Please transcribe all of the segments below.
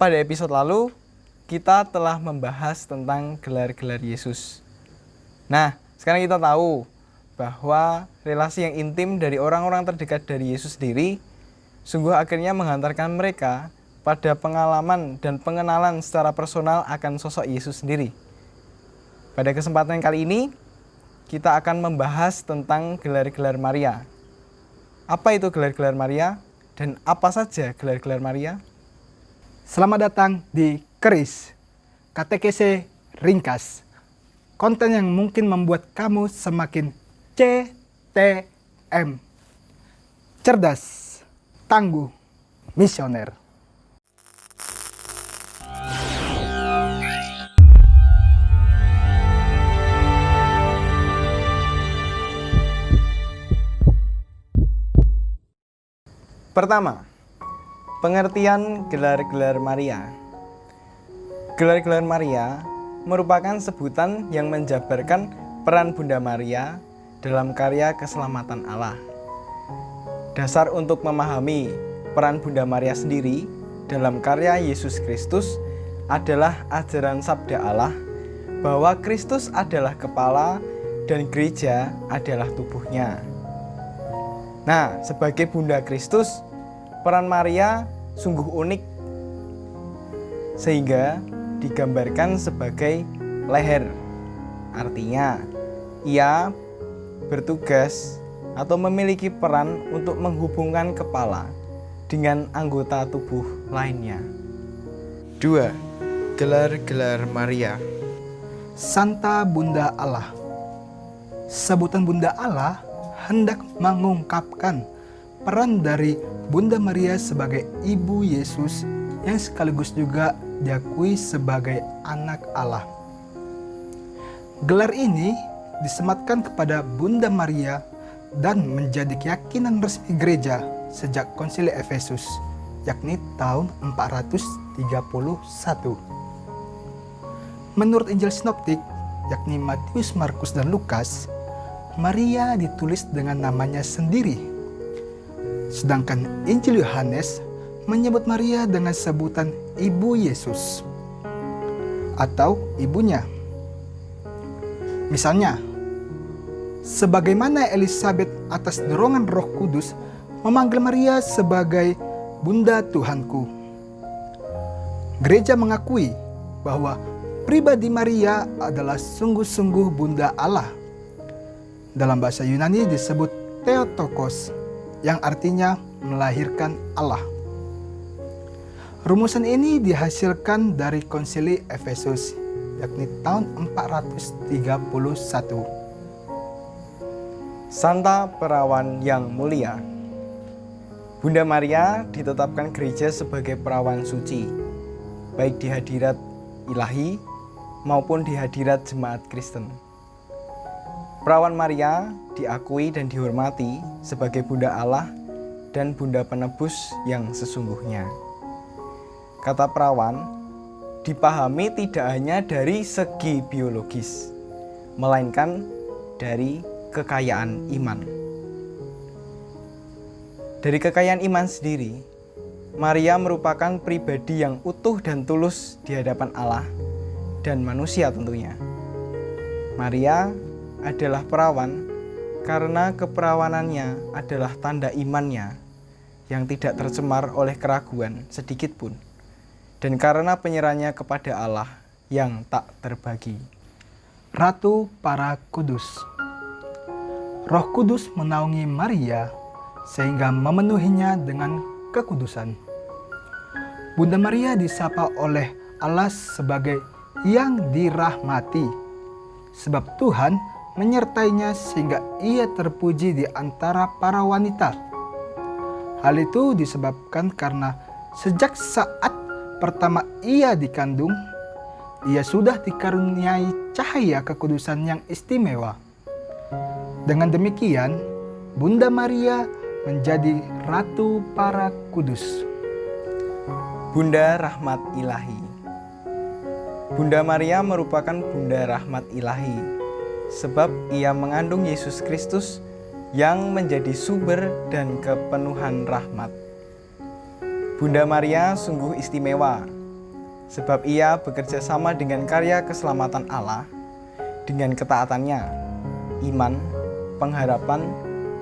Pada episode lalu, kita telah membahas tentang gelar-gelar Yesus. Nah, sekarang kita tahu bahwa relasi yang intim dari orang-orang terdekat dari Yesus sendiri sungguh akhirnya menghantarkan mereka pada pengalaman dan pengenalan secara personal akan sosok Yesus sendiri. Pada kesempatan kali ini, kita akan membahas tentang gelar-gelar Maria. Apa itu gelar-gelar Maria dan apa saja gelar-gelar Maria? Selamat datang di Keris, katekese ringkas. Konten yang mungkin membuat kamu semakin CTM. Cerdas, tangguh, misioner. Pertama, pengertian gelar-gelar Maria. Gelar-gelar Maria merupakan sebutan yang menjabarkan peran Bunda Maria dalam karya keselamatan Allah. Dasar untuk memahami peran Bunda Maria sendiri dalam karya Yesus Kristus adalah ajaran Sabda Allah bahwa Kristus adalah kepala dan gereja adalah tubuhnya. Nah, sebagai Bunda Kristus, peran Maria sungguh unik sehingga digambarkan sebagai leher. Artinya, ia bertugas atau memiliki peran untuk menghubungkan kepala dengan anggota tubuh lainnya. 2. Gelar-gelar Maria. Santa Bunda Allah. Sebutan Bunda Allah hendak mengungkapkan peran dari Bunda Maria sebagai Ibu Yesus yang sekaligus juga diakui sebagai anak Allah. Gelar ini disematkan kepada Bunda Maria dan menjadi keyakinan resmi gereja sejak Konsili Efesus, yakni tahun 431. Menurut Injil Sinoptik, yakni Matius, Markus, dan Lukas, Maria ditulis dengan namanya sendiri. Sedangkan Injil Yohanes menyebut Maria dengan sebutan Ibu Yesus atau ibunya. Misalnya, sebagaimana Elisabet atas dorongan Roh Kudus memanggil Maria sebagai Bunda Tuhanku. Gereja mengakui bahwa pribadi Maria adalah sungguh-sungguh Bunda Allah. Dalam bahasa Yunani disebut Theotokos, yang artinya melahirkan Allah. Rumusan ini dihasilkan dari Konsili Efesus, yakni tahun 431. Santa Perawan yang Mulia. Bunda Maria ditetapkan gereja sebagai perawan suci, baik di hadirat ilahi maupun di hadirat jemaat Kristen. Perawan Maria diakui dan dihormati sebagai Bunda Allah dan Bunda Penebus yang sesungguhnya. Kata perawan dipahami tidak hanya dari segi biologis, melainkan dari kekayaan iman. Dari kekayaan iman sendiri, Maria merupakan pribadi yang utuh dan tulus di hadapan Allah dan manusia tentunya. Maria adalah perawan karena keperawanannya adalah tanda imannya yang tidak tercemar oleh keraguan sedikit pun, dan karena penyerahannya kepada Allah yang tak terbagi. Ratu para Kudus. Roh Kudus menaungi Maria sehingga memenuhinya dengan kekudusan. Bunda Maria disapa oleh Allah sebagai yang dirahmati, sebab Tuhan menyertainya sehingga ia terpuji di antara para wanita. Hal itu disebabkan karena sejak saat pertama ia dikandung, ia sudah dikaruniai cahaya kekudusan yang istimewa. Dengan demikian, Bunda Maria menjadi Ratu para Kudus. Bunda Rahmat Ilahi. Bunda Maria merupakan Bunda Rahmat Ilahi, sebab ia mengandung Yesus Kristus yang menjadi sumber dan kepenuhan rahmat. Bunda Maria sungguh istimewa sebab ia bekerja sama dengan karya keselamatan Allah, dengan ketaatannya, iman, pengharapan,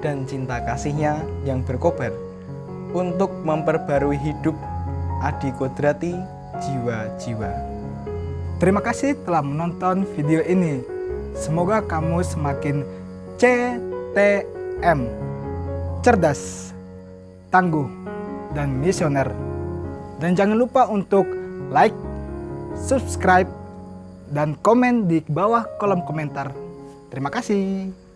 dan cinta kasihnya yang berkobar, untuk memperbarui hidup adikodrati jiwa-jiwa. Terima kasih telah menonton video ini. Semoga kamu semakin CTM, cerdas, tangguh, dan misioner. Dan jangan lupa untuk like, subscribe, dan komen di bawah kolom komentar. Terima kasih.